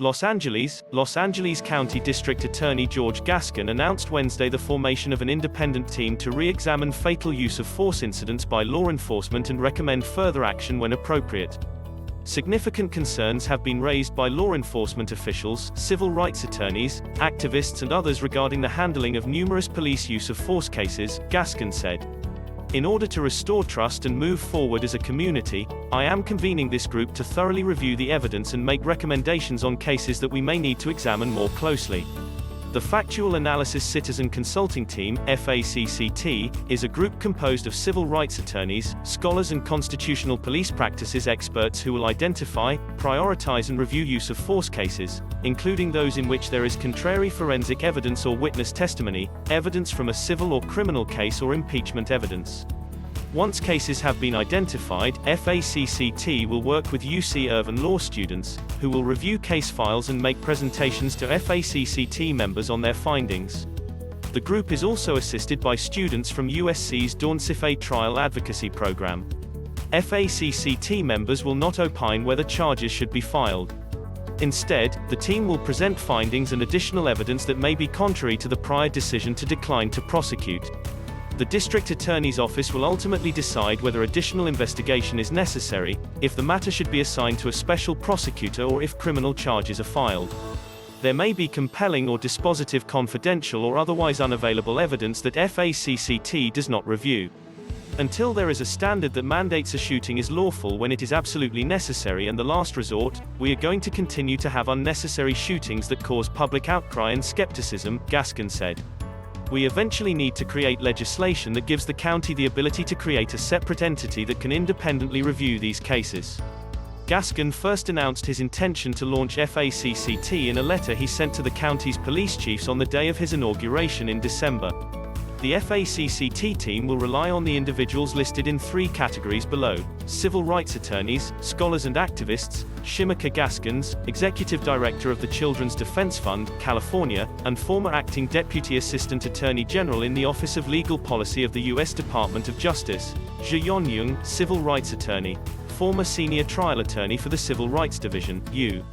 Los Angeles County District Attorney George Gascón announced Wednesday the formation of an independent team to re-examine fatal use of force incidents by law enforcement and recommend further action when appropriate. Significant concerns have been raised by law enforcement officials, civil rights attorneys, activists and others regarding the handling of numerous police use of force cases, Gascón said. In order to restore trust and move forward as a community, I am convening this group to thoroughly review the evidence and make recommendations on cases that we may need to examine more closely. The Factual Analysis Citizen Consulting Team, FACCT, is a group composed of civil rights attorneys, scholars and constitutional police practices experts who will identify, prioritize and review use of force cases, including those in which there is contrary forensic evidence or witness testimony, evidence from a civil or criminal case or impeachment evidence. Once cases have been identified, FACCT will work with UC Irvine law students, who will review case files and make presentations to FACCT members on their findings. The group is also assisted by students from USC's Dornsife trial advocacy program. FACCT members will not opine whether charges should be filed. Instead, the team will present findings and additional evidence that may be contrary to the prior decision to decline to prosecute. The district attorney's office will ultimately decide whether additional investigation is necessary, if the matter should be assigned to a special prosecutor or if criminal charges are filed. There may be compelling or dispositive confidential or otherwise unavailable evidence that FACCT does not review. Until there is a standard that mandates a shooting is lawful when it is absolutely necessary and the last resort, we are going to continue to have unnecessary shootings that cause public outcry and skepticism, Gascón said. We eventually need to create legislation that gives the county the ability to create a separate entity that can independently review these cases. Gascón first announced his intention to launch FACCT in a letter he sent to the county's police chiefs on the day of his inauguration in December. The FACCT team will rely on the individuals listed in three categories below: civil rights attorneys, scholars and activists, Shimica Gaskins, Executive Director of the Children's Defense Fund, California, and former Acting Deputy Assistant Attorney General in the Office of Legal Policy of the U.S. Department of Justice, Yon Jung, Civil Rights Attorney, former Senior Trial Attorney for the Civil Rights Division, U.